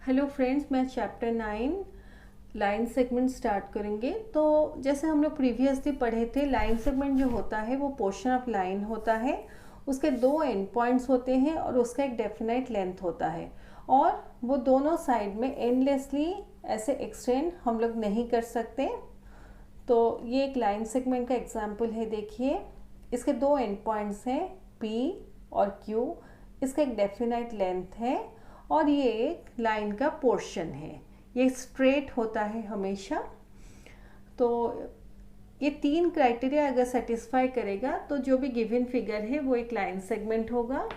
Hello friends, मैं chapter 9 line segment start करेंगे। तो जैसे हम लोग प्रीवियसली पढ़े थे, लाइन सेगमेंट जो होता है वो पोर्शन ऑफ लाइन होता है। उसके दो एंड पॉइंट्स होते हैं और उसका एक डेफिनेट लेंथ होता है, और वो दोनों साइड में एंडलेसली ऐसे एक्सटेंड हम लोग नहीं कर सकते। तो ये एक लाइन सेगमेंट का एग्जाम्पल है। देखिए, इसके दो एंड पॉइंट्स हैं P और Q। इसका एक डेफिनेट लेंथ है और ये एक लाइन का पोर्शन है। ये स्ट्रेट होता है हमेशा। तो ये तीन क्राइटेरिया अगर सेटिस्फाई करेगा तो जो भी गिवन फिगर है वो एक लाइन सेगमेंट होगा।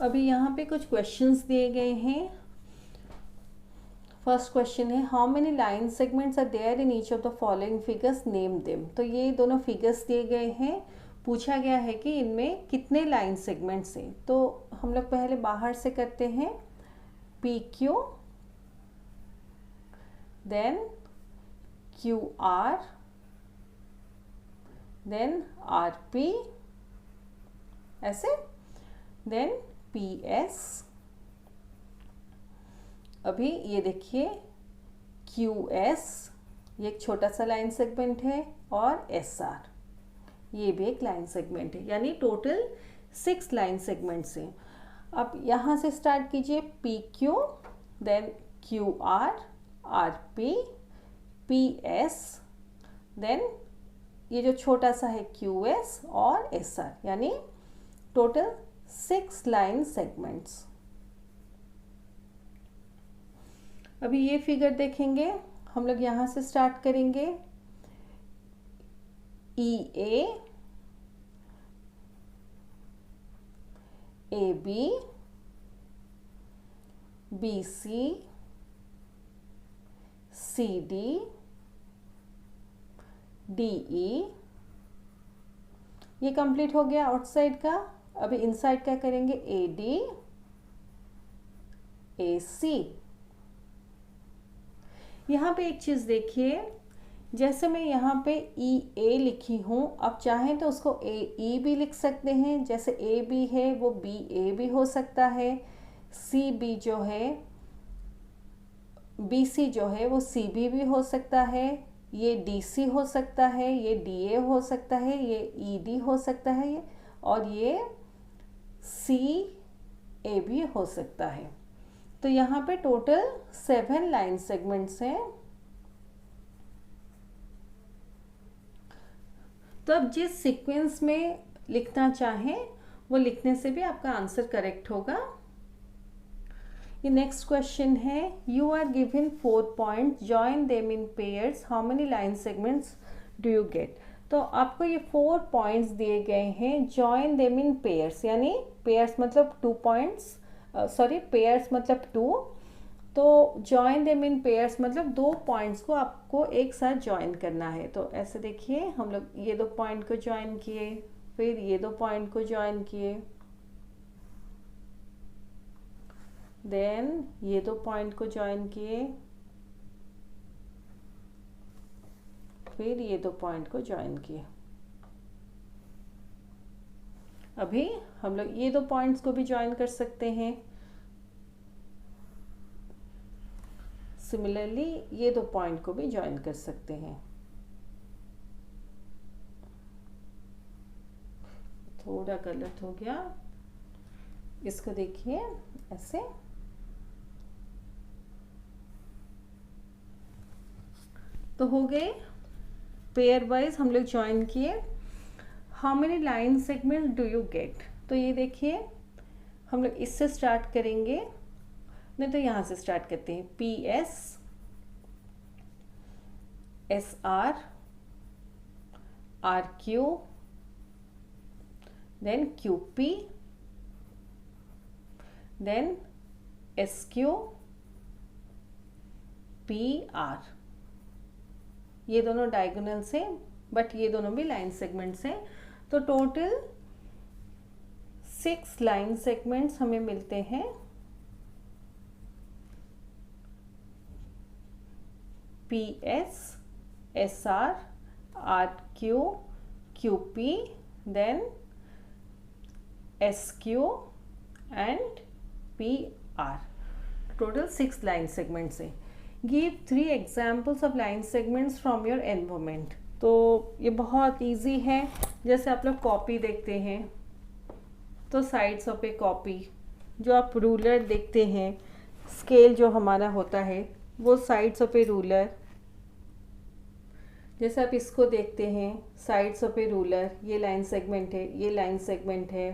अभी यहाँ पे कुछ क्वेश्चंस दिए गए हैं। फर्स्ट क्वेश्चन है, how many line segments are there in each of the following figures, name them. तो ये दोनों फिगर्स दिए गए हैं। पूछा गया है कि इनमें कितने लाइन सेगमेंट्स हैं। तो हम लोग पहले बाहर से करते हैं। P Q, then Q R, then R P, ऐसे, देन पी एस। अभी ये देखिए क्यू एस, ये एक छोटा सा लाइन सेगमेंट है, और एस आर, ये भी एक लाइन सेगमेंट है। यानी टोटल 6 लाइन सेगमेंट्स हैं। अब यहाँ से स्टार्ट कीजिए। P Q, then Q R, R P, P S, then ये जो छोटा सा है क्यू एस और एस आर, यानी टोटल 6 लाइन सेगमेंट्स। अभी ये फिगर देखेंगे, हम लोग यहाँ से स्टार्ट करेंगे। E A, A B, B C, C D, D E. ये कंप्लीट हो गया आउटसाइड का। अभी इनसाइड क्या करेंगे? ए डी, ए सी। यहाँ पे एक चीज़ देखिए, जैसे मैं यहाँ पे ई ए लिखी हूँ, अब चाहें तो उसको ए ई भी लिख सकते हैं। जैसे ए बी है वो बी ए भी हो सकता है, सी बी जो है, बी सी जो है वो सी बी भी हो सकता है, ये डी सी हो सकता है, ये डी ए हो सकता है, ये ई डी हो सकता है, ये और ये सी ए भी हो सकता है। तो यहाँ पे टोटल 7 लाइन सेगमेंट्स हैं। तो अब जिस सीक्वेंस में लिखना चाहें वो लिखने से भी आपका आंसर करेक्ट होगा। ये नेक्स्ट क्वेश्चन है, you are given 4 points, join them in pairs, how many line segments do you get. तो आपको ये 4 पॉइंट्स दिए गए हैं, जॉइन देम इन पेयर्स, यानी पेयर्स मतलब 2 पॉइंट्स, सॉरी पेयर्स मतलब 2। तो जॉइन देम इन पेयर्स मतलब 2 पॉइंट्स को आपको एक साथ जॉइन करना है। तो ऐसे देखिए, हम लोग ये 2 पॉइंट को जॉइन किए, फिर ये 2 पॉइंट को जॉइन किए, देन ये 2 पॉइंट को जॉइन किए, फिर ये 2 पॉइंट को जॉइन किए। अभी हम लोग ये 2 पॉइंट्स को भी जॉइन कर सकते हैं। सिमिलरली ये 2 पॉइंट को भी जॉइन कर सकते हैं। थोड़ा गलत हो गया, इसको देखिए ऐसे। तो हो गए पेयर वाइज हम लोग ज्वाइन किए। How many line segment do you get. तो ये देखिए, हम लोग इससे स्टार्ट करेंगे, नहीं तो यहाँ से स्टार्ट करते हैं। P S, S R, R Q, then Q P, then S Q, P R. ये दोनों डायगोनल्स हैं, बट ये दोनों भी लाइन सेगमेंट्स हैं। तो टोटल 6 लाइन सेगमेंट्स हमें मिलते हैं। P S, S R, R Q, Q P, then S Q, and PR. Total 6 line segments है. Give 3 examples of line segments from your environment. तो ये बहुत इजी है. जैसे आप लोग कॉपी देखते हैं तो साइड्स ऑफ ए कॉपी, जो आप रूलर देखते हैं, स्केल जो हमारा होता है वो साइड्स ऑफ ए रूलर, जैसे आप इसको देखते हैं साइड्स ऑफ ए रूलर, ये लाइन सेगमेंट है, ये लाइन सेगमेंट है,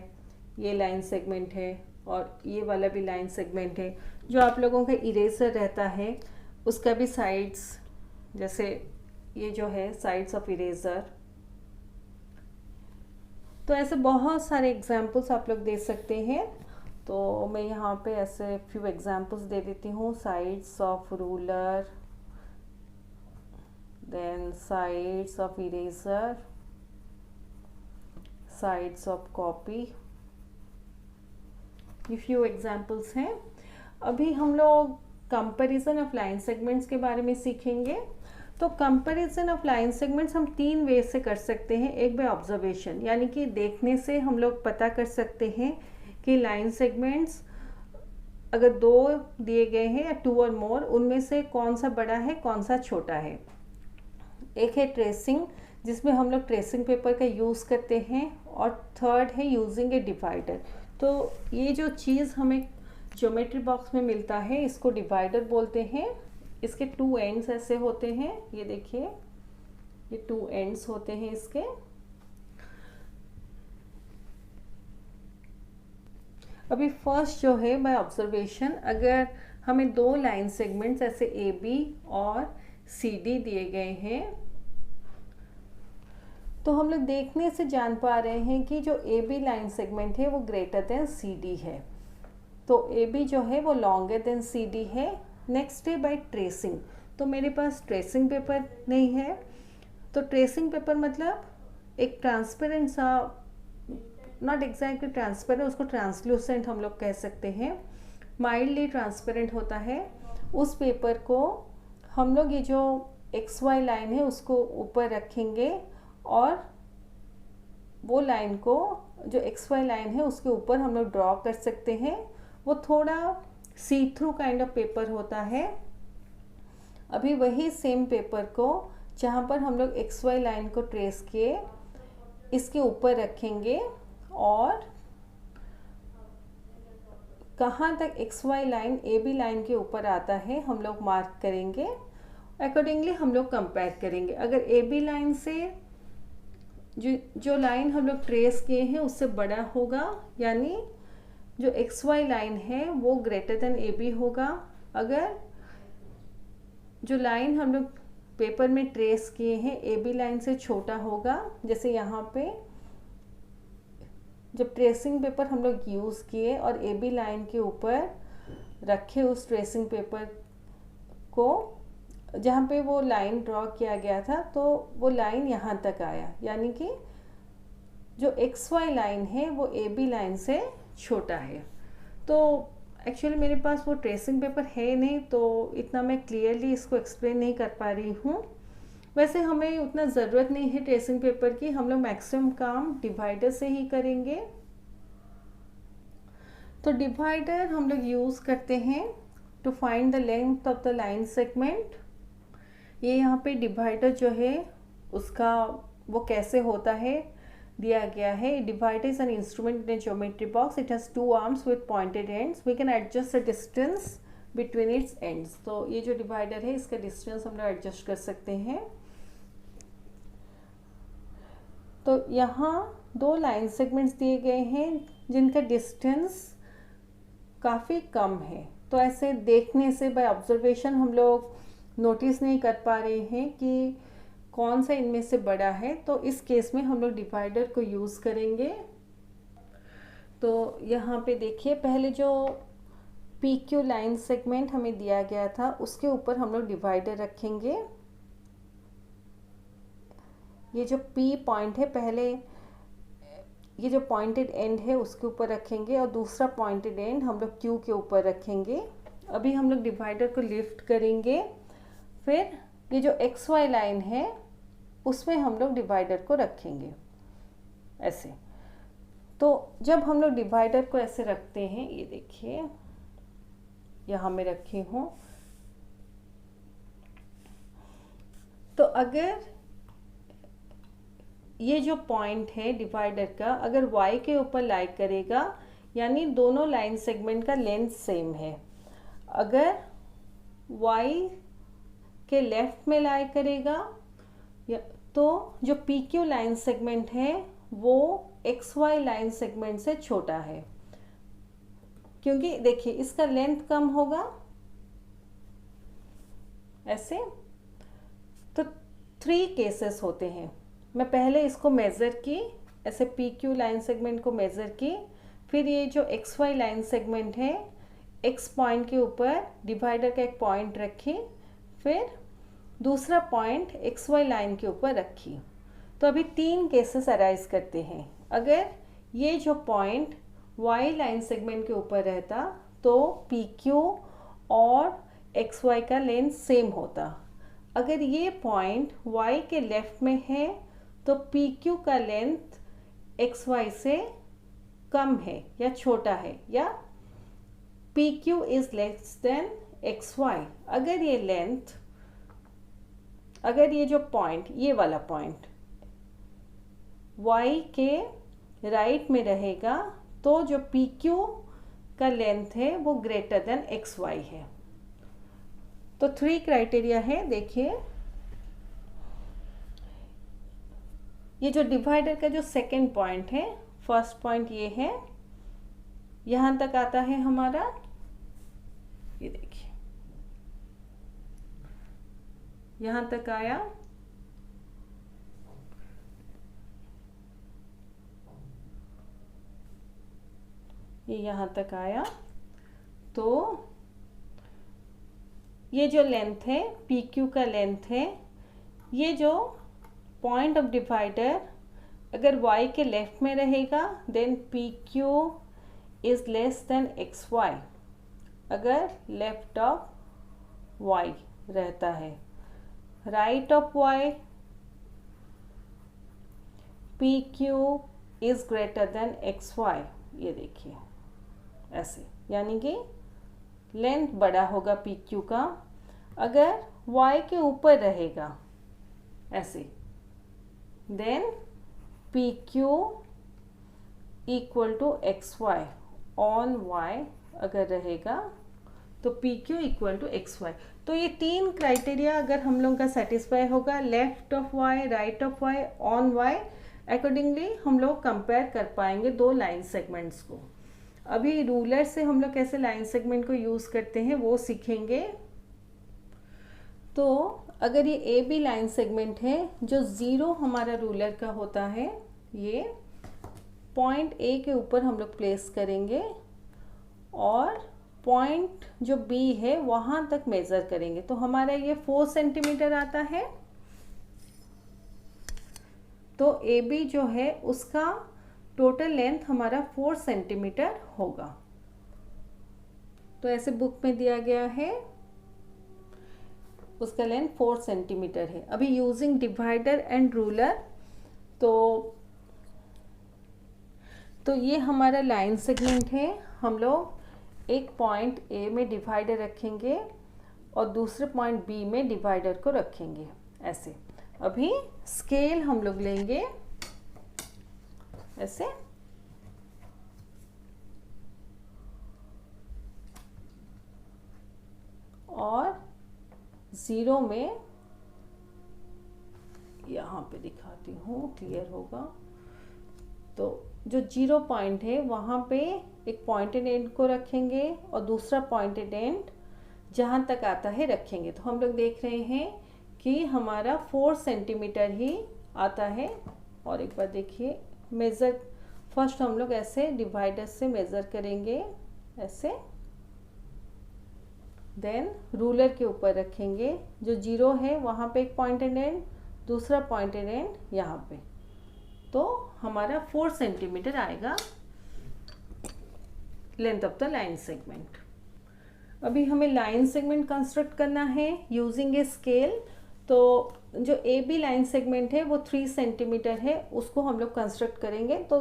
ये लाइन सेगमेंट है और ये वाला भी लाइन सेगमेंट है. जो आप लोगों का इरेजर रहता है उसका भी साइड्स, जैसे ये जो है साइड्स ऑफ इरेजर. तो ऐसे बहुत सारे एग्जाम्पल्स आप लोग दे सकते हैं. तो मैं यहाँ पे ऐसे फ्यू एग्जाम्पल्स दे देती हूँ. Sides of ruler, then sides of eraser, sides of copy. ये फ्यू एग्जाम्पल्स हैं. अभी हम लोग कंपैरिजन ऑफ लाइन सेगमेंट्स के बारे में सीखेंगे. तो कंपैरिजन ऑफ लाइन सेगमेंट्स हम 3 वे से कर सकते हैं. एक बाय ऑब्जर्वेशन, यानी कि देखने से हम लोग पता कर सकते हैं कि लाइन सेगमेंट्स अगर 2 दिए गए हैं या 2 और मोर, उनमें से कौन सा बड़ा है कौन सा छोटा है. एक है ट्रेसिंग, जिसमें हम लोग ट्रेसिंग पेपर का यूज़ करते हैं. और थर्ड है यूजिंग ए डिवाइडर. तो ये जो चीज़ हमें ज्योमेट्री बॉक्स में मिलता है इसको डिवाइडर बोलते हैं. इसके 2 एंड्स ऐसे होते हैं, ये देखिए ये 2 एंड्स होते हैं इसके. अभी फर्स्ट जो है बाय ऑब्जर्वेशन, अगर हमें 2 लाइन सेगमेंट्स ऐसे AB और CD दिए गए हैं तो हम लोग देखने से जान पा रहे हैं कि जो AB लाइन सेगमेंट है वो ग्रेटर देन CD है. तो AB जो है वो लॉन्गर देन CD है. नेक्स्ट है बाय ट्रेसिंग. तो मेरे पास ट्रेसिंग पेपर नहीं है. तो ट्रेसिंग पेपर मतलब एक ट्रांसपेरेंट सा, नॉट एग्जैक्टली ट्रांसपेरेंट, उसको ट्रांसलूसेंट हम लोग कह सकते हैं, माइल्डली ट्रांसपेरेंट होता है. उस पेपर को हम लोग ये जो XY लाइन है उसको ऊपर रखेंगे और वो लाइन को, जो XY लाइन है उसके ऊपर हम लोग ड्रॉ कर सकते हैं. वो थोड़ा सी थ्रू काइंड ऑफ पेपर होता है. अभी वही सेम पेपर को जहाँ पर हम लोग XY लाइन को ट्रेस किए इसके ऊपर रखेंगे और कहाँ तक XY लाइन AB लाइन के ऊपर आता है हम लोग मार्क करेंगे. अकॉर्डिंगली हम लोग कंपेयर करेंगे. अगर AB लाइन से जो लाइन हम लोग ट्रेस किए हैं उससे बड़ा होगा, यानी जो XY लाइन है वो ग्रेटर देन AB होगा. अगर जो लाइन हम लोग पेपर में ट्रेस किए हैं AB लाइन से छोटा होगा, जैसे यहाँ पे जब ट्रेसिंग पेपर हम लोग यूज़ किए और AB लाइन के ऊपर रखे उस ट्रेसिंग पेपर को, जहाँ पे वो लाइन ड्रॉ किया गया था तो वो लाइन यहाँ तक आया, यानी कि जो XY लाइन है वो AB लाइन से छोटा है. तो एक्चुअली मेरे पास वो ट्रेसिंग पेपर है नहीं तो इतना मैं क्लियरली इसको एक्सप्लेन नहीं कर पा रही हूँ. वैसे हमें उतना ज़रूरत नहीं है ट्रेसिंग पेपर की, हम लोग मैक्सिमम काम डिवाइडर से ही करेंगे. तो डिवाइडर हम लोग यूज़ करते हैं to find the length of the line segment. ये यहाँ पे डिवाइडर जो है उसका वो कैसे होता है दिया गया है. Divider is an instrument in a geometry box. It has 2 arms with pointed ends. We can adjust the distance between its ends. तो ये जो डिवाइडर है इसका डिस्टेंस हम लोग एडजस्ट कर सकते हैं. तो यहाँ 2 लाइन सेगमेंट्स दिए गए हैं जिनका डिस्टेंस काफ़ी कम है. तो ऐसे देखने से बाय ऑब्जर्वेशन हम लोग नोटिस नहीं कर पा रहे हैं कि कौन सा इनमें से बड़ा है. तो इस केस में हम लोग डिवाइडर को यूज़ करेंगे. तो यहाँ पे देखिए पहले जो PQ लाइन सेगमेंट हमें दिया गया था उसके ऊपर हम लोग डिवाइडर रखेंगे. ये जो P पॉइंट है पहले ये जो पॉइंटेड एंड है उसके ऊपर रखेंगे और दूसरा पॉइंटेड एंड हम लोग Q के ऊपर रखेंगे. अभी हम लोग डिवाइडर को लिफ्ट करेंगे, फिर ये जो XY लाइन है उसमें हम लोग डिवाइडर को रखेंगे ऐसे. तो जब हम लोग डिवाइडर को ऐसे रखते हैं, ये देखिए यहाँ मैं रखी हूँ, तो अगर ये जो पॉइंट है डिवाइडर का अगर y के ऊपर लाई करेगा, यानी दोनों लाइन सेगमेंट का लेंथ सेम है। अगर y के लेफ्ट में लाई करेगा तो जो PQ लाइन सेगमेंट है वो XY लाइन सेगमेंट से छोटा है, क्योंकि देखिए इसका लेंथ कम होगा ऐसे। तो 3 केसेस होते हैं। मैं पहले इसको मेज़र की, ऐसे PQ लाइन सेगमेंट को मेज़र की, फिर ये जो XY लाइन सेगमेंट है X पॉइंट के ऊपर डिवाइडर का एक पॉइंट रखी, फिर दूसरा पॉइंट XY लाइन के ऊपर रखी। तो अभी 3 केसेस अराइज करते हैं। अगर ये जो पॉइंट Y लाइन सेगमेंट के ऊपर रहता तो PQ और XY का लेंथ सेम होता। अगर ये पॉइंट Y के लेफ्ट में है तो PQ का लेंथ XY से कम है या छोटा है, या PQ is less than XY। अगर ये जो पॉइंट, ये वाला पॉइंट Y के राइट में रहेगा तो जो PQ का लेंथ है वो ग्रेटर देन XY है। तो 3 क्राइटेरिया है। देखिए ये जो डिवाइडर का जो सेकंड पॉइंट है, फर्स्ट पॉइंट ये है, यहाँ तक आता है हमारा, ये देखिए यहाँ तक आया। ये यहाँ तक आया। तो ये जो लेंथ है PQ का लेंथ है, ये जो पॉइंट ऑफ डिवाइडर अगर Y के लेफ्ट में रहेगा then PQ is less than XY। अगर लेफ्ट ऑफ Y रहता है, right of Y PQ is greater than XY। ये देखिए ऐसे, यानी कि लेंथ बड़ा होगा PQ का। अगर Y के ऊपर रहेगा ऐसे, then PQ equal to XY on Y अगर रहेगा तो PQ इक्वल टू XY। तो ये 3 क्राइटेरिया अगर हम लोगों का सेटिस्फाई होगा, left of Y, right of Y, on Y, accordingly हम लोग कंपेयर कर पाएंगे 2 लाइन सेगमेंट्स को। अभी रूलर से हम लोग कैसे लाइन सेगमेंट को यूज़ करते हैं वो सीखेंगे। तो अगर ये ए बी लाइन सेगमेंट है, जो 0 हमारा रूलर का होता है, ये पॉइंट ए के ऊपर हम लोग प्लेस करेंगे और पॉइंट जो बी है वहाँ तक मेज़र करेंगे। तो हमारा ये 4 सेंटीमीटर आता है। तो ए बी जो है उसका टोटल लेंथ हमारा 4 सेंटीमीटर होगा। तो ऐसे बुक में दिया गया है, उसका लेंथ 4 सेंटीमीटर है। अभी यूजिंग डिवाइडर एंड रूलर, तो ये हमारा लाइन सेगमेंट है। हम लोग एक पॉइंट ए में डिवाइडर रखेंगे और दूसरे पॉइंट बी में डिवाइडर को रखेंगे ऐसे। अभी स्केल हम लोग लेंगे ऐसे, और 0 में यहाँ पे दिखाती हूँ, क्लियर होगा। तो जो 0 पॉइंट है वहाँ पे एक पॉइंटेड एंड को रखेंगे और दूसरा पॉइंटेड एंड जहाँ तक आता है रखेंगे। तो हम लोग देख रहे हैं कि हमारा 4 सेंटीमीटर ही आता है। और एक बार देखिए, मेज़र फर्स्ट हम लोग ऐसे डिवाइडर से मेज़र करेंगे ऐसे, देन रूलर के ऊपर रखेंगे। जो 0 है वहाँ पे एक पॉइंटेड एंड, दूसरा पॉइंटेड एंड यहाँ पे, तो हमारा 4 सेंटीमीटर आएगा length of the line segment. अभी हमें लाइन सेगमेंट कंस्ट्रक्ट करना है यूजिंग ए स्केल। तो जो ए बी लाइन सेगमेंट है वो 3 सेंटीमीटर है, उसको हम लोग कंस्ट्रक्ट करेंगे। तो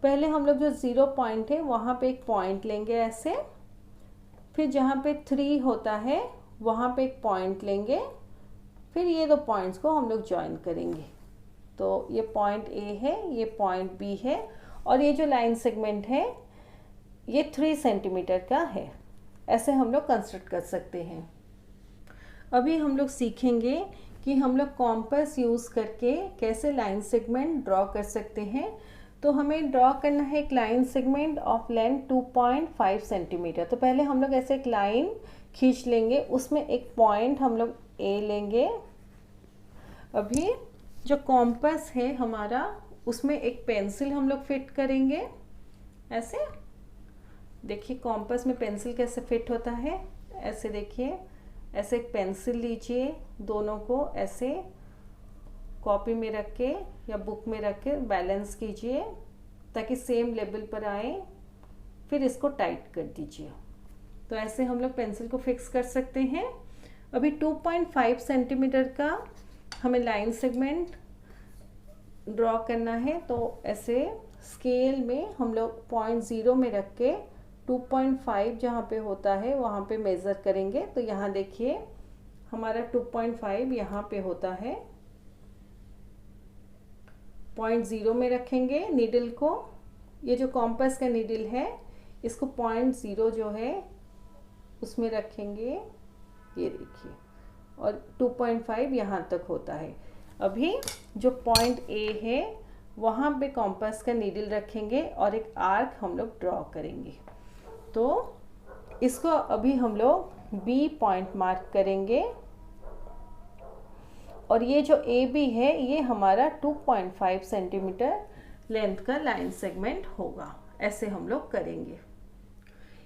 पहले हम लोग जो 0 पॉइंट है वहाँ पे एक पॉइंट लेंगे ऐसे, फिर जहाँ पे 3 होता है वहाँ पे एक पॉइंट लेंगे, फिर ये दो पॉइंट्स को हम लोग ज्वाइन करेंगे। तो ये पॉइंट ए है, ये पॉइंट बी है, और ये जो लाइन सेगमेंट है ये 3 सेंटीमीटर का है। ऐसे हम लोग कंस्ट्रक्ट कर सकते हैं। अभी हम लोग सीखेंगे कि हम लोग कॉम्पास यूज़ करके कैसे लाइन सेगमेंट ड्रॉ कर सकते हैं। तो हमें ड्रॉ करना है एक line segment of length 2.5 centimetre. तो पहले हम लोग ऐसे एक लाइन खींच लेंगे, उसमें एक पॉइंट हम लोग ए लेंगे। अभी जो कॉम्पास है हमारा उसमें एक पेंसिल हम लोग फिट करेंगे ऐसे। देखिए कॉम्पास में पेंसिल कैसे फिट होता है, ऐसे देखिए, ऐसे एक पेंसिल लीजिए, दोनों को ऐसे कॉपी में रख के या बुक में रख के बैलेंस कीजिए ताकि सेम लेवल पर आए, फिर इसको टाइट कर दीजिए। तो ऐसे हम लोग पेंसिल को फिक्स कर सकते हैं। अभी 2.5 सेंटीमीटर का हमें लाइन सेगमेंट ड्रॉ करना है, तो ऐसे स्केल में हम लोग 0.0 में रख के 2.5 जहाँ पे होता है वहाँ पे मेज़र करेंगे। तो यहाँ देखिए हमारा 2.5 यहाँ पे होता है, 0.0 में रखेंगे नीडल को। ये जो कॉम्पास का नीडल है इसको 0.0 जो है उसमें रखेंगे, ये देखिए, और 2.5 यहाँ तक होता है। अभी जो पॉइंट ए है वहाँ पे कॉम्पास का नीडल रखेंगे और एक आर्क हम लोग ड्रॉ करेंगे। तो इसको अभी हम लोग बी पॉइंट मार्क करेंगे, और ये जो ए बी है ये हमारा 2.5 सेंटीमीटर लेंथ का लाइन सेगमेंट होगा। ऐसे हम लोग करेंगे।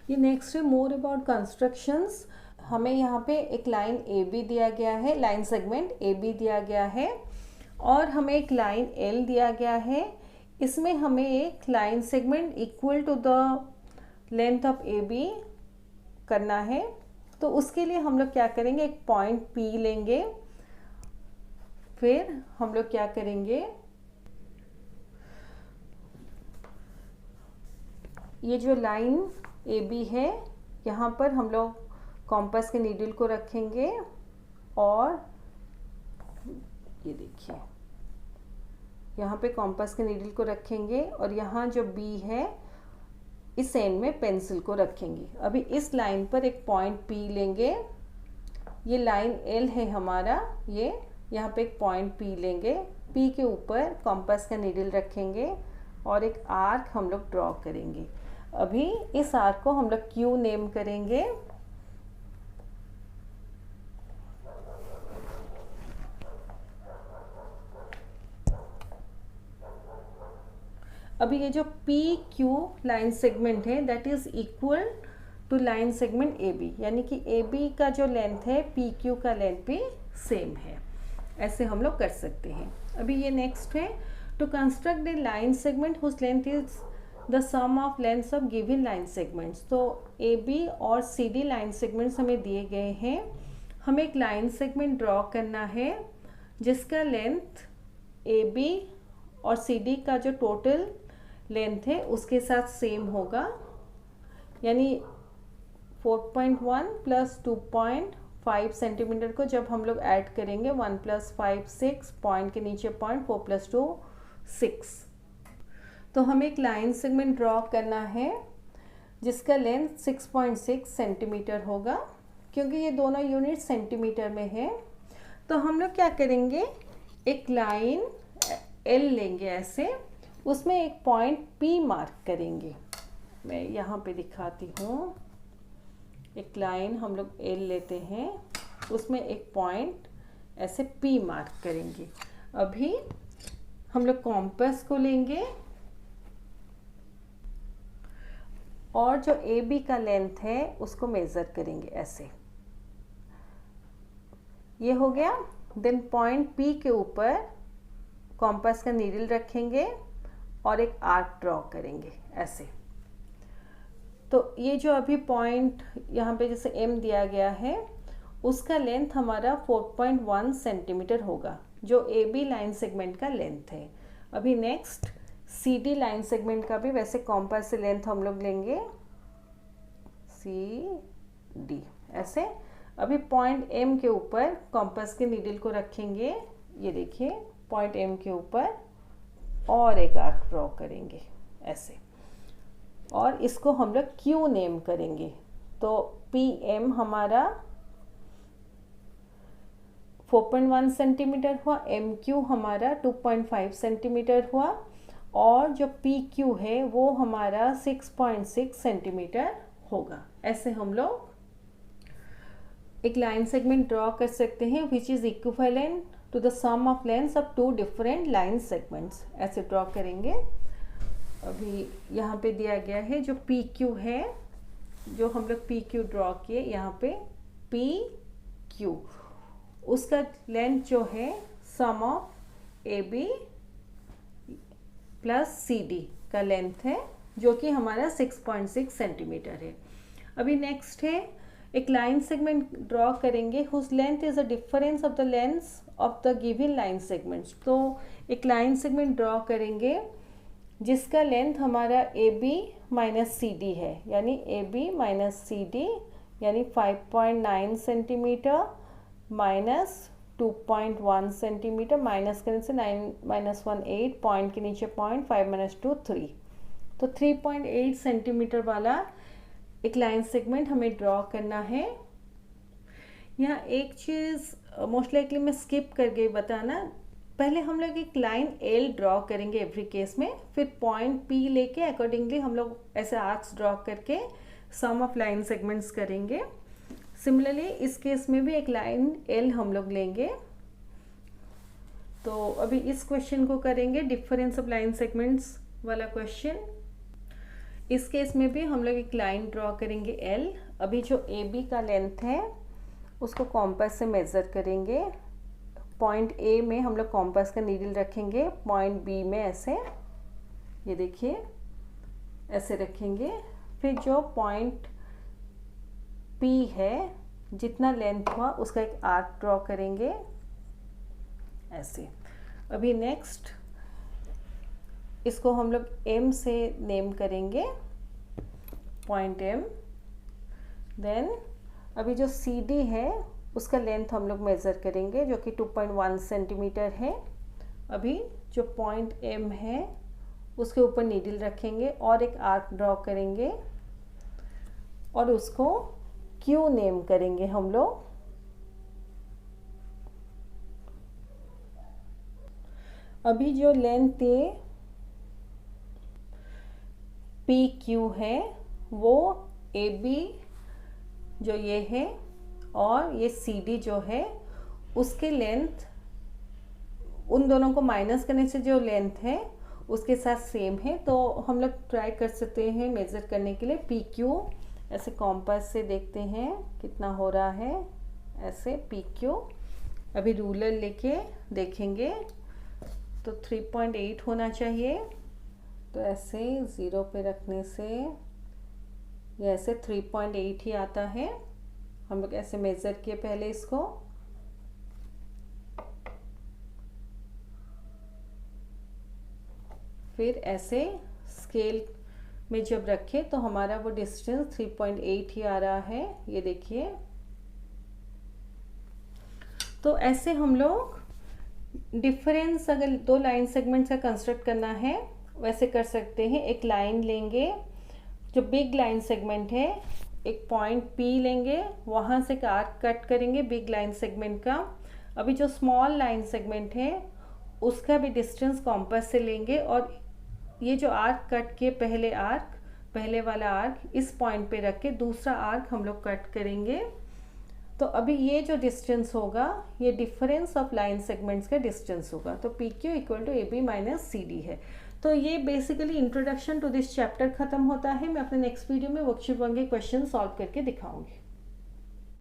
ये नेक्स्ट है मोर अबाउट कंस्ट्रक्शंस। हमें यहाँ पे एक लाइन ए बी दिया गया है, लाइन सेगमेंट ए बी दिया गया है, और हमें एक लाइन एल दिया गया है। इसमें हमें एक line segment equal to the length of A B करना है। तो उसके लिए हम लोग क्या करेंगे, एक पॉइंट पी लेंगे, फिर हम लोग क्या करेंगे, ये जो लाइन ए बी है यहाँ पर हम लोग कॉम्पास के नीडल को रखेंगे, और ये देखिए यहाँ पे कॉम्पास के नीडल को रखेंगे, और यहाँ जो बी है इस एंड में पेंसिल को रखेंगे। अभी इस लाइन पर एक पॉइंट पी लेंगे, ये लाइन एल है हमारा, ये यहाँ पे एक पॉइंट पी लेंगे, पी के ऊपर कॉम्पास का नीडल रखेंगे और एक आर्क हम लोग ड्रॉ करेंगे। अभी इस आर्क को हम लोग क्यू नेम करेंगे। अभी ये जो पी क्यू लाइन सेगमेंट है that is equal to line segment A B, यानी कि ए बी का जो लेंथ है पी क्यू का लेंथ भी सेम है। ऐसे हम लोग कर सकते हैं। अभी ये नेक्स्ट है, to construct a line segment whose length is the sum of lengths of given line segments. तो ए बी और सी डी लाइन सेगमेंट्स हमें दिए गए हैं। हमें एक लाइन सेगमेंट ड्रॉ करना है जिसका लेंथ ए बी और सी डी का जो टोटल लेंथ है उसके साथ सेम होगा, यानी 4.1 प्लस 2.5 सेंटीमीटर को जब हम लोग ऐड करेंगे 1 + 5 6, पॉइंट के नीचे पॉइंट, 4 + 2 6। तो हमें एक लाइन सेगमेंट ड्रॉ करना है जिसका लेंथ 6.6 सेंटीमीटर होगा, क्योंकि ये दोनों यूनिट सेंटीमीटर में है। तो हम लोग क्या करेंगे, एक लाइन एल लेंगे ऐसे, उसमें एक पॉइंट पी मार्क करेंगे। मैं यहाँ पे दिखाती हूँ। एक लाइन हम लोग एल लेते हैं, उसमें एक पॉइंट ऐसे पी मार्क करेंगे। अभी हम लोग कॉम्पास को लेंगे और जो ए बी का लेंथ है उसको मेज़र करेंगे ऐसे, ये हो गया। देन पॉइंट पी के ऊपर कॉम्पास का नीडल रखेंगे और एक आर्क ड्रॉ करेंगे ऐसे। तो ये जो अभी पॉइंट यहाँ पे जैसे एम दिया गया है उसका लेंथ हमारा 4.1 सेंटीमीटर होगा, जो ए बी लाइन सेगमेंट का लेंथ है। अभी next C D line segment का भी वैसे कॉम्पास से लेंथ हम लोग लेंगे सी डी ऐसे। अभी पॉइंट एम के ऊपर कॉम्पास के नीडल को रखेंगे, ये देखिए पॉइंट एम के ऊपर, और एक आर्क ड्रॉ करेंगे ऐसे, और इसको हम लोग क्यू नेम करेंगे। तो पी एम हमारा 4.1 सेंटीमीटर हुआ, एम क्यू हमारा 2.5 सेंटीमीटर हुआ, और जो पी क्यू है वो हमारा 6.6 सेंटीमीटर होगा। ऐसे हम लोग एक लाइन सेगमेंट ड्रॉ कर सकते हैं which is equivalent to the sum of lengths of two different line segments. ऐसे ड्रॉ करेंगे। अभी यहाँ पे दिया गया है जो पी क्यू है, जो हम लोग पी क्यू ड्रॉ किए, यहाँ पे पी क्यू, उसका लेंथ जो है sum of A B plus C D का लेंथ है, जो कि हमारा 6.6 सेंटीमीटर है। अभी नेक्स्ट है एक लाइन सेगमेंट ड्रॉ करेंगे whose length is the difference of the lengths of the given line segments. तो एक लाइन सेगमेंट ड्रॉ करेंगे जिसका लेंथ हमारा A B minus C D है, यानी A B minus C D, यानी 5.9 सेंटीमीटर माइनस 2.1 सेंटीमीटर, माइनस करने से 9 - 1 8, पॉइंट के नीचे पॉइंट, 5 - 2 3, तो 3.8 सेंटीमीटर वाला एक लाइन सेगमेंट हमें ड्रॉ करना है। यहाँ एक चीज़ मोस्ट लाइकली मैं स्किप कर गई बताना, पहले हम लोग एक लाइन एल ड्रॉ करेंगे एवरी केस में, फिर पॉइंट पी लेके अकॉर्डिंगली हम लोग ऐसे आर्क्स ड्रॉ करके सम ऑफ लाइन सेगमेंट्स करेंगे। सिमिलरली इस केस में भी एक लाइन एल हम लोग लेंगे। तो अभी इस क्वेश्चन को करेंगे डिफरेंस ऑफ लाइन सेगमेंट्स वाला क्वेश्चन। इस केस में भी हम लोग एक लाइन ड्रॉ करेंगे एल। अभी जो ए बी का लेंथ है उसको कॉम्पास से मेज़र करेंगे। पॉइंट ए में हम लोग कॉम्पास का नीडल रखेंगे, पॉइंट बी में ऐसे, ये देखिए ऐसे रखेंगे। फिर जो पॉइंट पी है, जितना लेंथ हुआ उसका एक आर्क ड्रॉ करेंगे ऐसे। अभी नेक्स्ट इसको हम लोग एम से नेम करेंगे, पॉइंट एम। देन अभी जो सी डी है उसका लेंथ हम लोग मेज़र करेंगे जो कि 2.1 सेंटीमीटर है। अभी जो पॉइंट एम है उसके ऊपर नीडल रखेंगे और एक आर्क ड्रॉ करेंगे और उसको क्यू नेम करेंगे हम लोग। अभी जो लेंथ ये पी क्यू है वो ए बी जो ये है और ये सी डी जो है उसके लेंथ, उन दोनों को माइनस करने से जो लेंथ है उसके साथ सेम है। तो हम लोग ट्राई कर सकते हैं मेज़र करने के लिए पी क्यू, ऐसे कॉम्पास से देखते हैं कितना हो रहा है, ऐसे पी क्यू। अभी रूलर लेके देखेंगे तो 3.8 होना चाहिए। तो ऐसे 0 पे रखने से ये ऐसे 3.8 ही आता है। हम लोग ऐसे मेज़र किए पहले इसको, फिर ऐसे स्केल में जब रखे तो हमारा वो डिस्टेंस 3.8 ही आ रहा है, ये देखिए। तो ऐसे हम लोग डिफरेंस अगर दो लाइन सेगमेंट्स का कंस्ट्रक्ट करना है वैसे कर सकते हैं। एक लाइन लेंगे, जो बिग लाइन सेगमेंट है, एक पॉइंट पी लेंगे, वहाँ से आर्क कट करेंगे बिग लाइन सेगमेंट का। अभी जो स्मॉल लाइन सेगमेंट है उसका भी डिस्टेंस कॉम्पास से लेंगे और ये जो आर्क कट किए पहले वाला आर्क इस पॉइंट पे रख के दूसरा आर्क हम लोग कट करेंगे। तो अभी ये जो डिस्टेंस होगा ये डिफरेंस ऑफ लाइन सेगमेंट्स का डिस्टेंस होगा। तो P Q equal to A B minus C D है। तो ये basically introduction to this chapter खत्म होता है। मैं अपने नेक्स्ट वीडियो में वर्कशीट 1 के क्वेश्चन सॉल्व करके दिखाऊंगी।